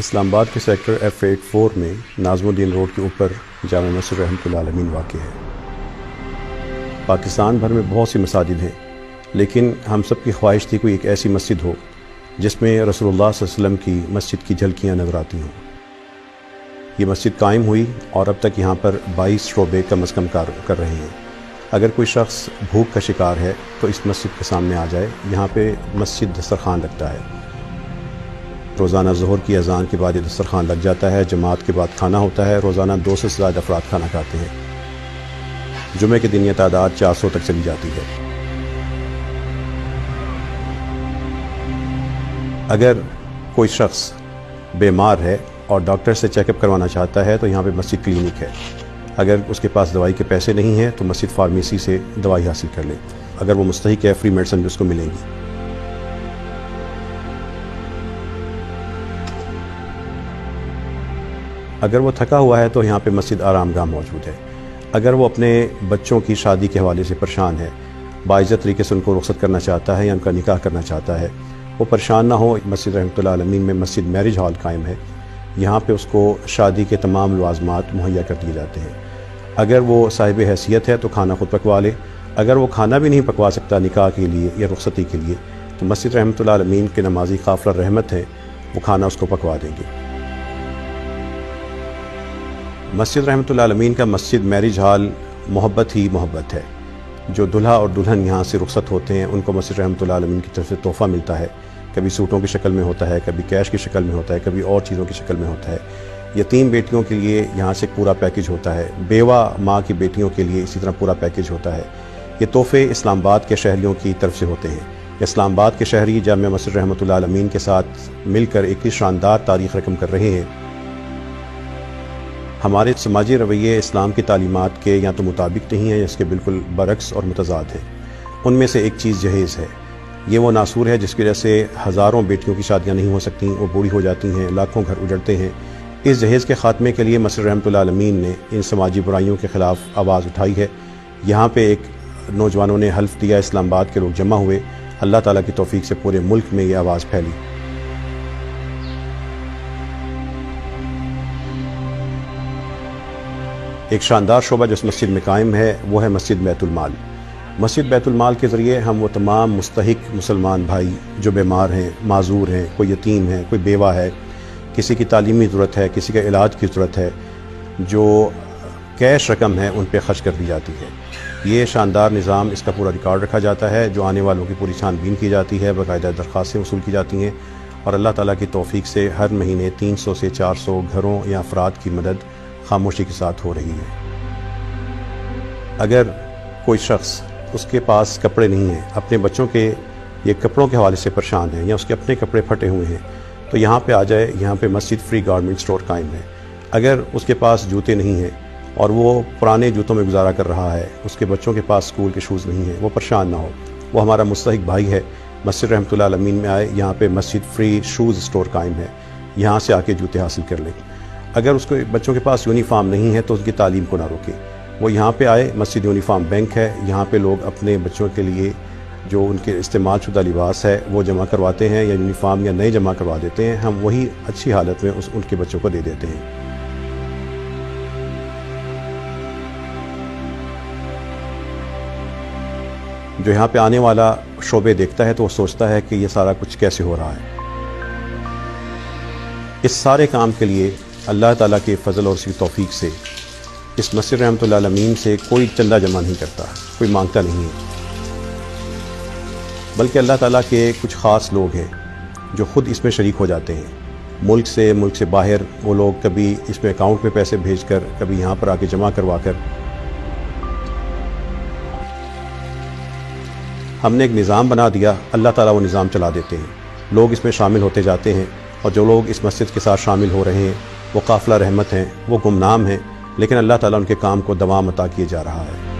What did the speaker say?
اسلام آباد کے sector F84 میں ناظم الدین روڈ کے اوپر جامع مسجد رحمۃ اللہ علیہ واقع ہے۔ پاکستان بھر میں بہت سی مساجد ہیں، لیکن ہم سب کی خواہش تھی کوئی ایک ایسی مسجد ہو جس میں رسول اللہ صلی اللہ علیہ وسلم کی مسجد کی جھلکیاں نظر آتی ہوں۔ یہ مسجد قائم ہوئی اور اب تک یہاں پر 22 شعبے کم از کم کار کر رہے ہیں۔ اگر کوئی شخص بھوک کا شکار ہے تو اس مسجد کے سامنے آ جائے، یہاں پہ مسجد دسترخوان لگتا ہے۔ روزانہ ظہر کی اذان کے بعد یہ دسترخوان لگ جاتا ہے، جماعت کے بعد کھانا ہوتا ہے، روزانہ 200 سے زیادہ افراد کھانا کھاتے ہیں۔ جمعے کے دن یہ تعداد 400 تک چلی جاتی ہے۔ اگر کوئی شخص بیمار ہے اور ڈاکٹر سے چیک اپ کروانا چاہتا ہے تو یہاں پہ مسجد کلینک ہے۔ اگر اس کے پاس دوائی کے پیسے نہیں ہیں تو مسجد فارمیسی سے دوائی حاصل کر لے، اگر وہ مستحق ہے فری میڈیسن بھی اس کو ملیں گی۔ اگر وہ تھکا ہوا ہے تو یہاں پہ مسجد آرام گاہ موجود ہے۔ اگر وہ اپنے بچوں کی شادی کے حوالے سے پریشان ہے، باعزت طریقے سے ان کو رخصت کرنا چاہتا ہے یا ان کا نکاح کرنا چاہتا ہے، وہ پریشان نہ ہو، مسجد رحمۃ اللہ علیہ میں مسجد میرج ہال قائم ہے۔ یہاں پہ اس کو شادی کے تمام لوازمات مہیا کر دیے جاتے ہیں۔ اگر وہ صاحب حیثیت ہے تو کھانا خود پکوا لے، اگر وہ کھانا بھی نہیں پکوا سکتا نکاح کے لیے یا رخصتی کے لیے تو مسجد رحمۃ اللہ علیہ کے نمازی قافلہ رحمت ہے، وہ کھانا اس کو پکوا دیں گے۔ مسجد رحمۃ اللہ علیہ کا مسجد میرج ہال محبت ہی محبت ہے۔ جو دلہا اور دلہن یہاں سے رخصت ہوتے ہیں ان کو مسجد رحمۃ اللہ علیہ کی طرف سے تحفہ ملتا ہے، کبھی سوٹوں کی شکل میں ہوتا ہے، کبھی کیش کی شکل میں ہوتا ہے، کبھی اور چیزوں کی شکل میں ہوتا ہے۔ یتیم بیٹیوں کے لیے یہاں سے پورا پیکج ہوتا ہے، بیوہ ماں کی بیٹیوں کے لیے اسی طرح پورا پیکج ہوتا ہے۔ یہ تحفے اسلام آباد کے شہریوں کی طرف سے ہوتے ہیں۔ اسلام آباد کے شہری جامع مسجد رحمۃ اللہ علیہ کے ساتھ مل کر ایک شاندار تاریخ رقم کر رہے ہیں۔ ہمارے سماجی رویے اسلام کی تعلیمات کے یا تو مطابق نہیں ہیں یا اس کے بالکل برعکس اور متضاد ہیں۔ ان میں سے ایک چیز جہیز ہے۔ یہ وہ ناسور ہے جس کی وجہ سے ہزاروں بیٹیوں کی شادیاں نہیں ہو سکتیں، وہ بوڑھی ہو جاتی ہیں، لاکھوں گھر اجڑتے ہیں۔ اس جہیز کے خاتمے کے لیے مسجد رحمۃ اللہ علیہ نے ان سماجی برائیوں کے خلاف آواز اٹھائی ہے۔ یہاں پہ ایک نوجوانوں نے حلف دیا، اسلام آباد کے لوگ جمع ہوئے، اللہ تعالیٰ کی توفیق سے پورے ملک میں یہ آواز پھیلی۔ ایک شاندار شعبہ جو اس مسجد میں قائم ہے وہ ہے مسجد بیت المال۔ مسجد بیت المال کے ذریعے ہم وہ تمام مستحق مسلمان بھائی جو بیمار ہیں، معذور ہیں، کوئی یتیم ہے، کوئی بیوہ ہے، کسی کی تعلیمی ضرورت ہے، کسی کا علاج کی ضرورت ہے، جو کیش رقم ہے ان پہ خرچ کر دی جاتی ہے۔ یہ شاندار نظام، اس کا پورا ریکارڈ رکھا جاتا ہے، جو آنے والوں کی پوری چھان بین کی جاتی ہے، باقاعدہ درخواستیں وصول کی جاتی ہیں، اور اللہ تعالیٰ کی توفیق سے ہر مہینے 300 سے 400 گھروں یا افراد کی مدد خاموشی کے ساتھ ہو رہی ہے۔ اگر کوئی شخص اس کے پاس کپڑے نہیں ہیں، اپنے بچوں کے یہ کپڑوں کے حوالے سے پریشان ہیں یا اس کے اپنے کپڑے پھٹے ہوئے ہیں تو یہاں پہ آ جائے۔ یہاں پہ مسجد فری گارمنٹ سٹور قائم ہے۔ اگر اس کے پاس جوتے نہیں ہیں اور وہ پرانے جوتوں میں گزارا کر رہا ہے، اس کے بچوں کے پاس اسکول کے شوز نہیں ہیں، وہ پریشان نہ ہو، وہ ہمارا مستحق بھائی ہے، مسجد رحمۃ اللہ علیہ میں آئے۔ یہاں پہ مسجد فری شوز سٹور قائم ہے، یہاں سے آ کے جوتے حاصل کر لیں۔ اگر اس کو بچوں کے پاس یونیفارم نہیں ہے تو اس کی تعلیم کو نہ روکے، وہ یہاں پہ آئے۔ مسجد یونیفارم بینک ہے، یہاں پہ لوگ اپنے بچوں کے لیے جو ان کے استعمال شدہ لباس ہے وہ جمع کرواتے ہیں، یا یونیفارم یا نئے جمع کروا دیتے ہیں، ہم وہی اچھی حالت میں ان کے بچوں کو دے دیتے ہیں۔ جو یہاں پہ آنے والا شعبے دیکھتا ہے تو وہ سوچتا ہے کہ یہ سارا کچھ کیسے ہو رہا ہے۔ اس سارے کام کے لیے اللہ تعالیٰ کے فضل اور اس کی توفیق سے اس مسجد رحمۃ اللہ علیہ سے کوئی چندہ جمع نہیں کرتا، کوئی مانگتا نہیں ہے، بلکہ اللہ تعالیٰ کے کچھ خاص لوگ ہیں جو خود اس میں شریک ہو جاتے ہیں۔ ملک سے باہر وہ لوگ کبھی اس میں اکاؤنٹ میں پیسے بھیج کر، کبھی یہاں پر آ کے جمع کروا کر۔ ہم نے ایک نظام بنا دیا، اللہ تعالیٰ وہ نظام چلا دیتے ہیں، لوگ اس میں شامل ہوتے جاتے ہیں، اور جو لوگ اس مسجد کے ساتھ شامل ہو رہے ہیں وہ قافلہ رحمت ہیں، وہ گمنام ہیں، لیکن اللہ تعالیٰ ان کے کام کو دوام عطا کیے جا رہا ہے۔